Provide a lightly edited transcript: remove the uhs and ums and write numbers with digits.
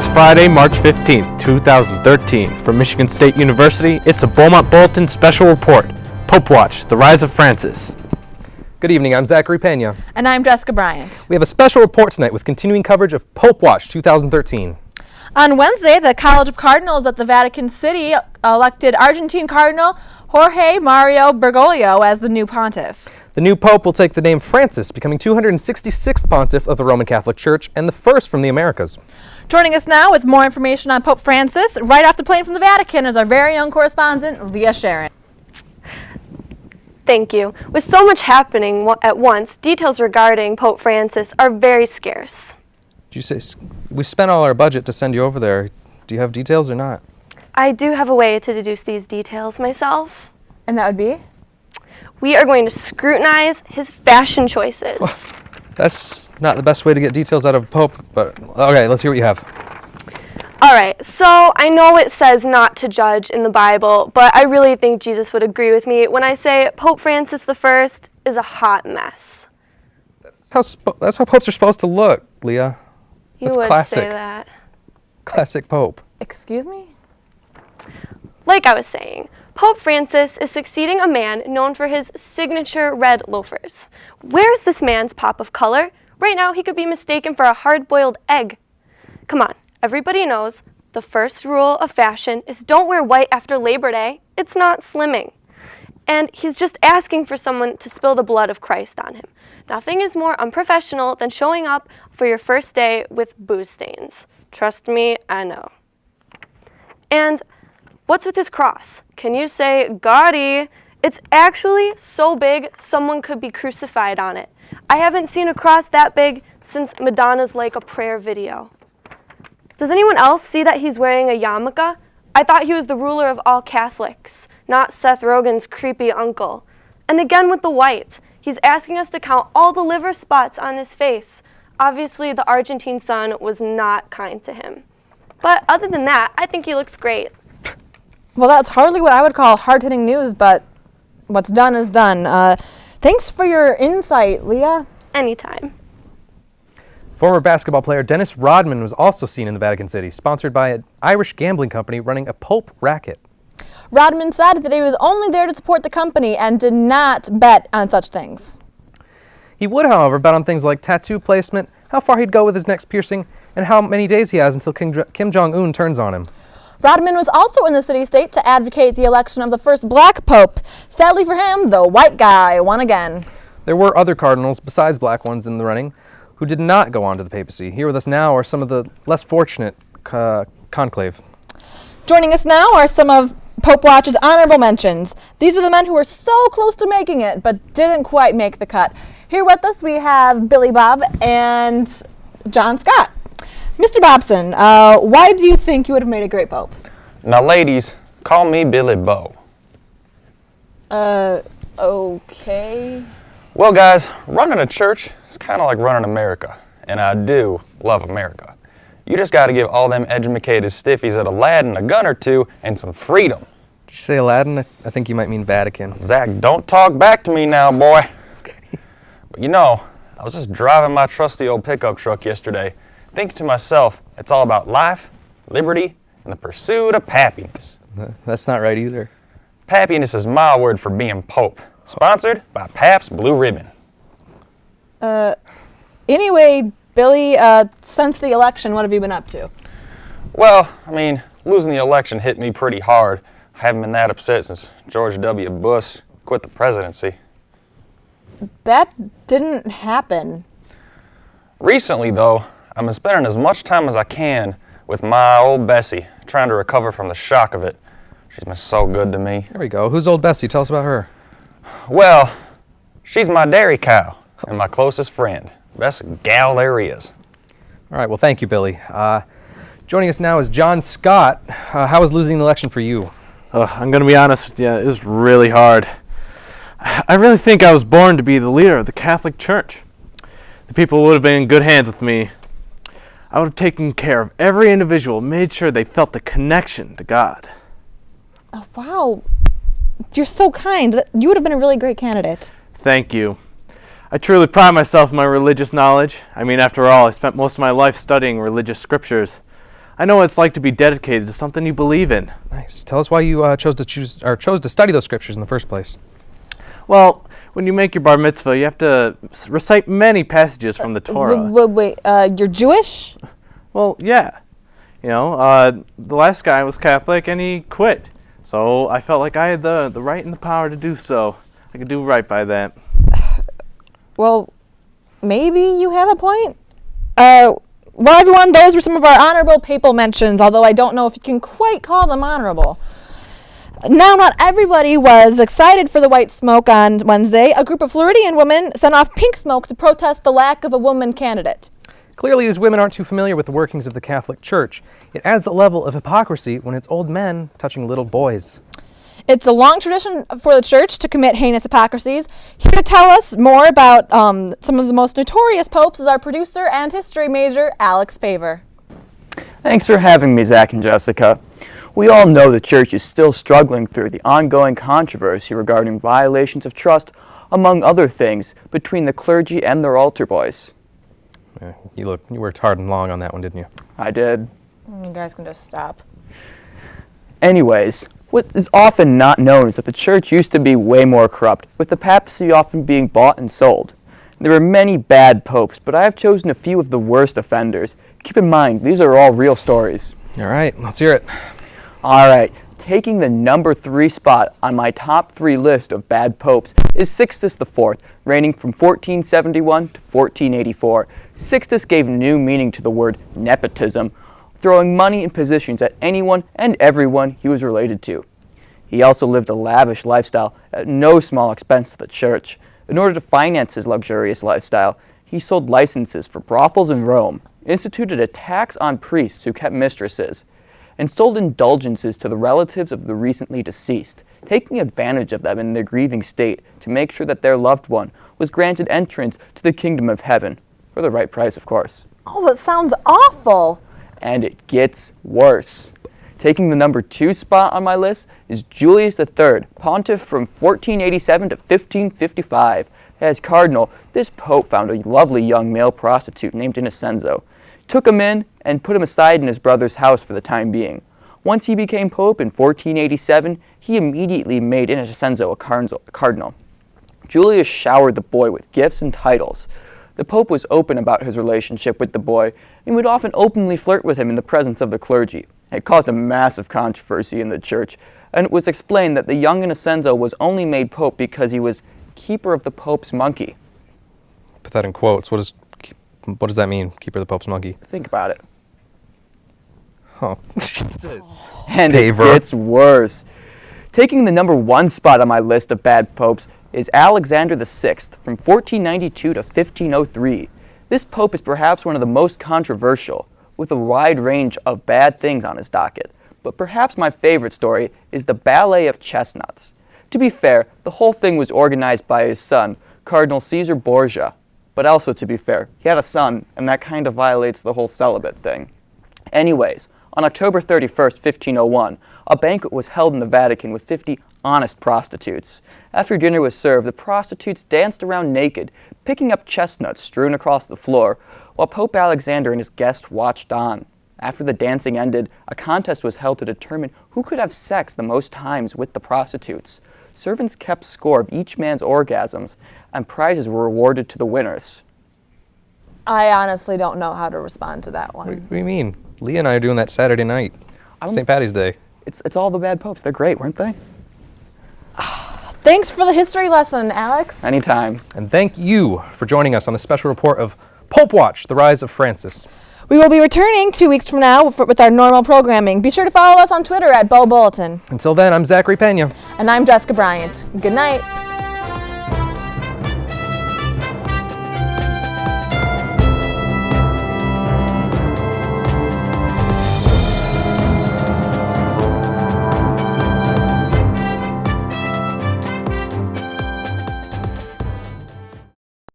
It's Friday, March 15th, 2013. From Michigan State University, it's a Beaumont Bulletin special report. Pope Watch, the rise of Francis. Good evening, I'm Zachary Pena. And I'm Jessica Bryant. We have a special report tonight with continuing coverage of Pope Watch 2013. On Wednesday, the College of Cardinals at the Vatican City elected Argentine Cardinal Jorge Mario Bergoglio as the new pontiff. The new pope will take the name Francis, becoming 266th pontiff of the Roman Catholic Church and the first from the Americas. Joining us now with more information on Pope Francis, right off the plane from the Vatican, is our very young correspondent, Leah Sharon. Thank you. With so much happening at once, details regarding Pope Francis are very scarce. Did you say we spent all our budget to send you over there? Do you have details or not? I do have a way to deduce these details myself. And that would be? We are going to scrutinize his fashion choices. That's not the best way to get details out of a pope, but okay, let's hear what you have. All right, so I know it says not to judge in the Bible, but I really think Jesus would agree with me when I say Pope Francis I is a hot mess. That's how popes are supposed to look, Leah. That's You would classic. say that. Classic pope. Excuse me? Like I was saying, Pope Francis is succeeding a man known for his signature red loafers. Where's this man's pop of color? Right now he could be mistaken for a hard-boiled egg. Come on, everybody knows the first rule of fashion is don't wear white after Labor Day. It's not slimming. And he's just asking for someone to spill the blood of Christ on him. Nothing is more unprofessional than showing up for your first day with booze stains. Trust me, I know. And what's with his cross? Can you say, Gaudy? It's actually so big, someone could be crucified on it. I haven't seen a cross that big since Madonna's Like a Prayer video. Does anyone else see that he's wearing a yarmulke? I thought he was the ruler of all Catholics, not Seth Rogen's creepy uncle. And again with the white. He's asking us to count all the liver spots on his face. Obviously, the Argentine sun was not kind to him. But other than that, I think he looks great. Well, that's hardly what I would call hard-hitting news, but what's done is done. Thanks for your insight, Leah. Anytime. Former basketball player Dennis Rodman was also seen in the Vatican City, sponsored by an Irish gambling company running a Pope racket. Rodman said that he was only there to support the company and did not bet on such things. He would, however, bet on things like tattoo placement, how far he'd go with his next piercing, and how many days he has until Kim Jong-un turns on him. Rodman was also in the city-state to advocate the election of the first black pope. Sadly for him, the white guy won again. There were other cardinals, besides black ones, in the running, who did not go on to the papacy. Here with us now are some of the less fortunate conclave. Joining us now are some of Pope Watch's honorable mentions. These are the men who were so close to making it, but didn't quite make the cut. Here with us we have Billy Bob and John Scott. Mr. Bobson, why do you think you would have made a great pope? Now, ladies, call me Billy Bo. Okay. Well, guys, running a church is kind of like running America, and I do love America. You just got to give all them educated stiffies at Aladdin a gun or two and some freedom. Did you say Aladdin? I think you might mean Vatican. Zach, don't talk back to me now, boy. Okay. But you know, I was just driving my trusty old pickup truck yesterday, thinking to myself, it's all about life, liberty, and the pursuit of happiness. That's not right either. Happiness is my word for being Pope. Sponsored by Pabst Blue Ribbon. Anyway, Billy, since the election, what have you been up to? Well, I mean, losing the election hit me pretty hard. I haven't been that upset since George W. Bush quit the presidency. That didn't happen. Recently, though, I've been spending as much time as I can with my old Bessie, trying to recover from the shock of it. She's been so good to me. There we go. Who's old Bessie? Tell us about her. Well, she's my dairy cow and my closest friend. Best gal there is. All right, well, thank you, Billy. Joining us now is John Scott. How was losing the election for you? I'm going to be honest with you, it was really hard. I really think I was born to be the leader of the Catholic Church. The people would have been in good hands with me. I would have taken care of every individual, made sure they felt the connection to God. Oh, wow. You're so kind. You would have been a really great candidate. Thank you. I truly pride myself in my religious knowledge. I mean, after all, I spent most of my life studying religious scriptures. I know what it's like to be dedicated to something you believe in. Nice. Tell us why you chose to study those scriptures in the first place. Well, when you make your bar mitzvah, you have to recite many passages from the Torah. Wait, you're Jewish? Well, yeah. The last guy was Catholic and he quit. So I felt like I had the right and the power to do so. I could do right by that. Well, maybe you have a point. Well, everyone, those were some of our honorable papal mentions, although I don't know if you can quite call them honorable. Now, not everybody was excited for the white smoke on Wednesday. A group of Floridian women sent off pink smoke to protest the lack of a woman candidate. Clearly, these women aren't too familiar with the workings of the Catholic Church. It adds a level of hypocrisy when it's old men touching little boys. It's a long tradition for the church to commit heinous hypocrisies. Here to tell us more about some of the most notorious popes is our producer and history major, Alex Paver. Thanks for having me, Zach and Jessica. We all know the church is still struggling through the ongoing controversy regarding violations of trust, among other things, between the clergy and their altar boys. Yeah, you worked hard and long on that one, didn't you? I did. You guys can just stop. Anyways, what is often not known is that the church used to be way more corrupt, with the papacy often being bought and sold. There were many bad popes, but I have chosen a few of the worst offenders. Keep in mind, these are all real stories. All right, let's hear it. All right, taking the number 3 spot on my top 3 list of bad popes is Sixtus IV, reigning from 1471 to 1484. Sixtus gave new meaning to the word nepotism, throwing money and positions at anyone and everyone he was related to. He also lived a lavish lifestyle at no small expense to the church. In order to finance his luxurious lifestyle, he sold licenses for brothels in Rome, instituted a tax on priests who kept mistresses, and sold indulgences to the relatives of the recently deceased, taking advantage of them in their grieving state to make sure that their loved one was granted entrance to the kingdom of heaven, for the right price, of course. Oh, that sounds awful. And it gets worse. Taking the number 2 spot on my list is Julius III, pontiff from 1487 to 1555. As cardinal, this pope found a lovely young male prostitute named Innocenzo, took him in, and put him aside in his brother's house for the time being. Once he became pope in 1487, he immediately made Innocenzo a cardinal. Julius showered the boy with gifts and titles. The Pope was open about his relationship with the boy and would often openly flirt with him in the presence of the clergy. It caused a massive controversy in the church, and it was explained that the young Innocenzo was only made Pope because he was keeper of the Pope's monkey. Put that in quotes. What does that mean, keeper of the Pope's monkey? Think about it. Oh, Jesus. And Paver. It gets worse. Taking the number 1 spot on my list of bad popes is Alexander VI from 1492 to 1503. This pope is perhaps one of the most controversial, with a wide range of bad things on his docket. But perhaps my favorite story is the Ballet of Chestnuts. To be fair, the whole thing was organized by his son, Cardinal Caesar Borgia. But also, to be fair, he had a son, and that kind of violates the whole celibate thing. Anyways, on October 31st, 1501, a banquet was held in the Vatican with 50 honest prostitutes. After dinner was served, the prostitutes danced around naked, picking up chestnuts strewn across the floor, while Pope Alexander and his guests watched on. After the dancing ended, a contest was held to determine who could have sex the most times with the prostitutes. Servants kept score of each man's orgasms, and prizes were awarded to the winners. I honestly don't know how to respond to that one. What do you mean? Leah and I are doing that Saturday night, St. Patty's Day. It's all the bad popes. They're great, weren't they? Thanks for the history lesson, Alex. Anytime. And thank you for joining us on the special report of Pope Watch, The Rise of Francis. We will be returning 2 weeks from now with our normal programming. Be sure to follow us on Twitter at Beaumont Bulletin. Until then, I'm Zachary Pena. And I'm Jessica Bryant. Good night.